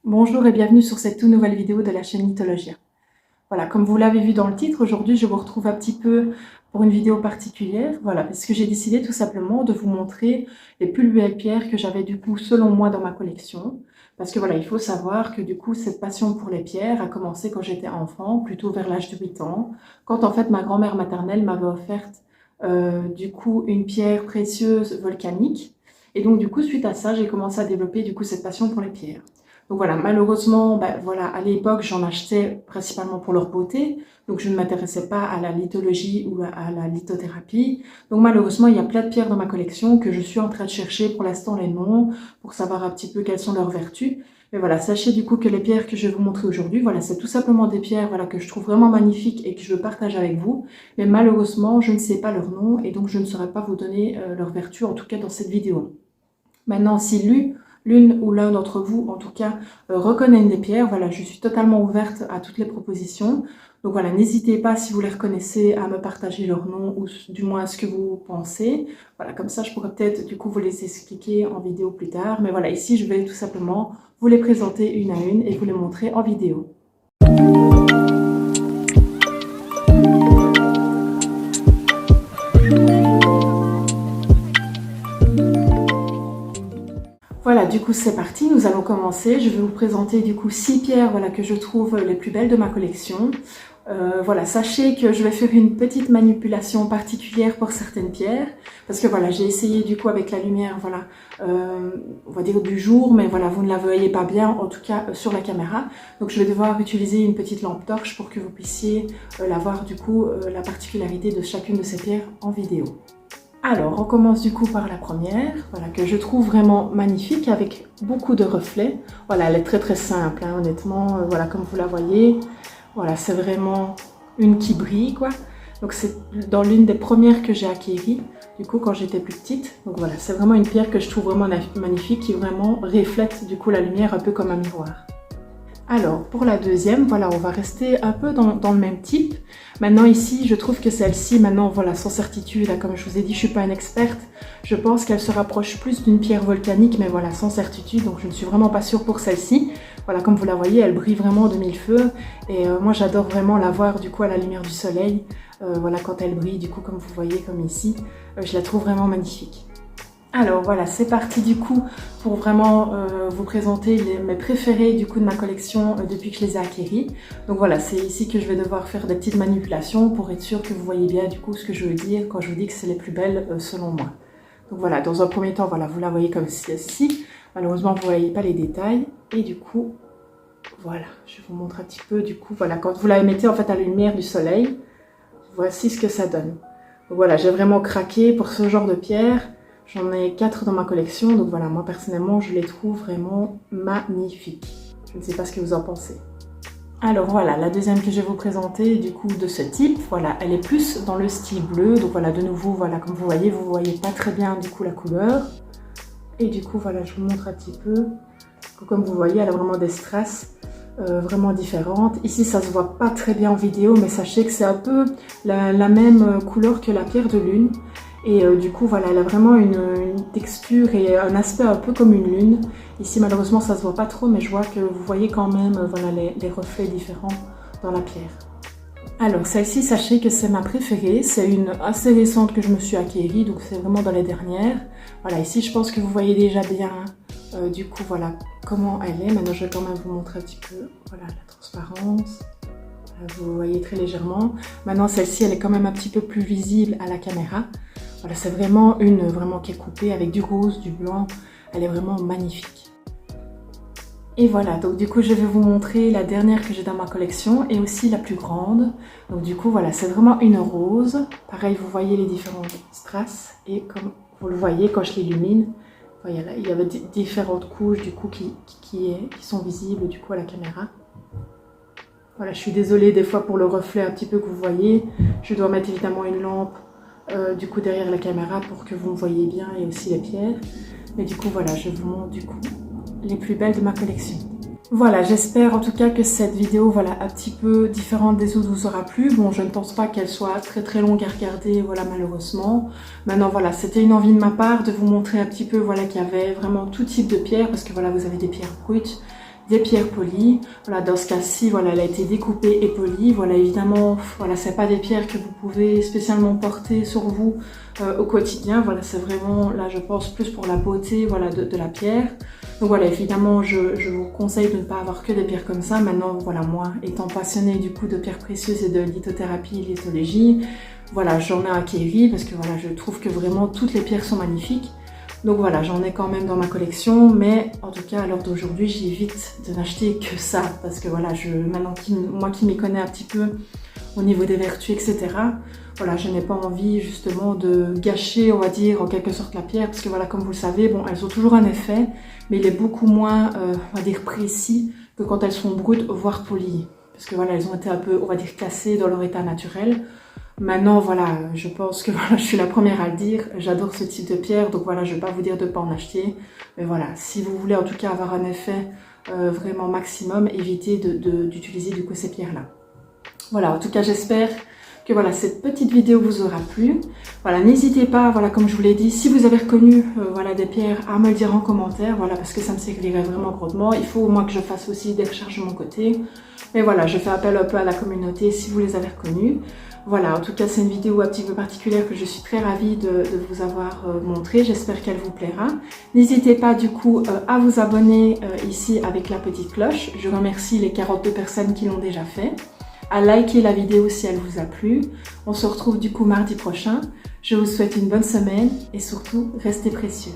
Bonjour et bienvenue sur cette toute nouvelle vidéo de la chaîne Mythologia. Voilà, comme vous l'avez vu dans le titre, aujourd'hui je vous retrouve un petit peu pour une vidéo particulière, voilà, parce que j'ai décidé tout simplement de vous montrer les plus belles pierres que j'avais du coup selon moi dans ma collection. Parce que voilà, il faut savoir que du coup cette passion pour les pierres a commencé quand j'étais enfant, plutôt vers l'âge de 8 ans, quand en fait ma grand-mère maternelle m'avait offerte du coup une pierre précieuse volcanique. Et donc du coup suite à ça, j'ai commencé à développer du coup cette passion pour les pierres. Donc voilà, malheureusement, voilà, à l'époque, j'en achetais principalement pour leur beauté, donc je ne m'intéressais pas à la lithologie ou à la lithothérapie. Donc malheureusement, il y a plein de pierres dans ma collection que je suis en train de chercher pour l'instant les noms, pour savoir un petit peu quelles sont leurs vertus. Mais voilà, sachez du coup que les pierres que je vais vous montrer aujourd'hui, voilà, c'est tout simplement des pierres voilà, que je trouve vraiment magnifiques et que je veux partager avec vous. Mais malheureusement, je ne sais pas leur nom et donc je ne saurais pas vous donner leurs vertus, en tout cas dans cette vidéo. Maintenant, si l'une ou l'un d'entre vous, en tout cas, reconnaît une des pierres, voilà, je suis totalement ouverte à toutes les propositions. Donc voilà, n'hésitez pas, si vous les reconnaissez, à me partager leur nom ou du moins ce que vous pensez. Voilà, comme ça, je pourrais peut-être du coup vous les expliquer en vidéo plus tard. Mais voilà, ici, je vais tout simplement vous les présenter une à une et vous les montrer en vidéo. Voilà, du coup c'est parti, nous allons commencer. Je vais vous présenter du coup 6 pierres voilà, que je trouve les plus belles de ma collection. Voilà, sachez que je vais faire une petite manipulation particulière pour certaines pierres, parce que voilà, j'ai essayé du coup avec la lumière, voilà, on va dire du jour, mais voilà, vous ne la voyez pas bien, en tout cas sur la caméra. Donc je vais devoir utiliser une petite lampe torche pour que vous puissiez la voir du coup, la particularité de chacune de ces pierres en vidéo. Alors, on commence du coup par la première, voilà, que je trouve vraiment magnifique, avec beaucoup de reflets. Voilà, elle est très très simple, hein, honnêtement, voilà, comme vous la voyez. Voilà, c'est vraiment une qui brille, quoi. Donc c'est dans l'une des premières que j'ai acquéries, du coup, quand j'étais plus petite. Donc voilà, c'est vraiment une pierre que je trouve vraiment magnifique, qui vraiment reflète du coup la lumière, un peu comme un miroir. Alors, pour la deuxième, voilà, on va rester un peu dans le même type. Maintenant, ici, je trouve que celle-ci, maintenant, voilà, sans certitude, là, comme je vous ai dit, je ne suis pas une experte. Je pense qu'elle se rapproche plus d'une pierre volcanique, mais voilà, sans certitude, donc je ne suis vraiment pas sûre pour celle-ci. Voilà, comme vous la voyez, elle brille vraiment de mille feux. Et moi, j'adore vraiment la voir, du coup, à la lumière du soleil. Voilà, quand elle brille, du coup, comme vous voyez, comme ici, je la trouve vraiment magnifique. Alors voilà, c'est parti du coup pour vraiment vous présenter mes préférés du coup de ma collection depuis que je les ai acquéris. Donc voilà, c'est ici que je vais devoir faire des petites manipulations pour être sûr que vous voyez bien du coup ce que je veux dire quand je vous dis que c'est les plus belles selon moi. Donc voilà, dans un premier temps, voilà, vous la voyez comme ceci. Malheureusement, vous ne voyez pas les détails. Et du coup, voilà, je vous montre un petit peu du coup, voilà, quand vous la mettez en fait à la lumière du soleil, voici ce que ça donne. Donc voilà, j'ai vraiment craqué pour ce genre de pierre. J'en ai 4 dans ma collection, donc voilà, moi personnellement, je les trouve vraiment magnifiques. Je ne sais pas ce que vous en pensez. Alors voilà, la deuxième que je vais vous présenter, du coup, de ce type, voilà, elle est plus dans le style bleu, donc voilà, de nouveau, voilà, comme vous voyez pas très bien, du coup, la couleur. Et du coup, voilà, je vous montre un petit peu. Comme vous voyez, elle a vraiment des strass vraiment différentes. Ici, ça se voit pas très bien en vidéo, mais sachez que c'est un peu la même couleur que la pierre de lune. Et du coup, voilà, elle a vraiment une texture et un aspect un peu comme une lune. Ici, malheureusement, ça se voit pas trop, mais je vois que vous voyez quand même voilà, les reflets différents dans la pierre. Alors, celle-ci, sachez que c'est ma préférée. C'est une assez récente que je me suis acquérie, donc c'est vraiment dans les dernières. Voilà, ici, je pense que vous voyez déjà bien, du coup, voilà, comment elle est. Maintenant, je vais quand même vous montrer un petit peu, voilà, la transparence. Vous voyez très légèrement. Maintenant, celle-ci, elle est quand même un petit peu plus visible à la caméra. Voilà, c'est vraiment une qui est coupée avec du rose, du blanc. Elle est vraiment magnifique. Et voilà, donc du coup, je vais vous montrer la dernière que j'ai dans ma collection et aussi la plus grande. Donc du coup, voilà, c'est vraiment une rose. Pareil, vous voyez les différentes strass et comme vous le voyez quand je l'illumine, voilà, il y avait différentes couches du coup qui sont visibles du coup à la caméra. Voilà, je suis désolée des fois pour le reflet un petit peu que vous voyez. Je dois mettre évidemment une lampe du coup derrière la caméra pour que vous me voyez bien et aussi les pierres. Mais du coup voilà, je vous montre du coup les plus belles de ma collection. Voilà, j'espère en tout cas que cette vidéo voilà un petit peu différente des autres vous aura plu. Bon, je ne pense pas qu'elle soit très longue à regarder, voilà, malheureusement. Maintenant voilà, c'était une envie de ma part de vous montrer un petit peu voilà qu'il y avait vraiment tout type de pierres parce que voilà, vous avez des pierres brutes, des pierres polies. Voilà, dans ce cas-ci, voilà, elle a été découpée et polie. Voilà, évidemment, voilà, c'est pas des pierres que vous pouvez spécialement porter sur vous au quotidien. Voilà, c'est vraiment, là, je pense plus pour la beauté, voilà, de la pierre. Donc voilà, évidemment, je vous conseille de ne pas avoir que des pierres comme ça. Maintenant, voilà, moi, étant passionnée du coup de pierres précieuses et de lithothérapie, lithologie, voilà, j'en ai acquéri parce que voilà, je trouve que vraiment toutes les pierres sont magnifiques. Donc voilà, j'en ai quand même dans ma collection, mais en tout cas à l'heure d'aujourd'hui, j'évite de n'acheter que ça parce que voilà, maintenant moi qui m'y connais un petit peu au niveau des vertus, etc. Voilà, je n'ai pas envie justement de gâcher, on va dire, en quelque sorte la pierre parce que voilà, comme vous le savez, bon, elles ont toujours un effet, mais il est beaucoup moins, on va dire, précis que quand elles sont brutes, voire polies. Parce que voilà, elles ont été un peu, on va dire, cassées dans leur état naturel. Maintenant, voilà, je pense que voilà, je suis la première à le dire. J'adore ce type de pierre, donc voilà, je ne vais pas vous dire de ne pas en acheter. Mais voilà, si vous voulez en tout cas avoir un effet vraiment maximum, évitez d'utiliser du coup ces pierres-là. Voilà, en tout cas, j'espère que voilà, cette petite vidéo vous aura plu. Voilà, n'hésitez pas, voilà, comme je vous l'ai dit, si vous avez reconnu voilà, des pierres, à me le dire en commentaire, voilà, parce que ça me servirait vraiment grandement. Il faut au moins que je fasse aussi des recherches de mon côté. Mais voilà, je fais appel un peu à la communauté si vous les avez reconnus. Voilà, en tout cas, c'est une vidéo un petit peu particulière que je suis très ravie de vous avoir montrée. J'espère qu'elle vous plaira. N'hésitez pas du coup à vous abonner ici avec la petite cloche. Je remercie les 42 personnes qui l'ont déjà fait. À liker la vidéo si elle vous a plu. On se retrouve du coup mardi prochain. Je vous souhaite une bonne semaine et surtout, restez précieux.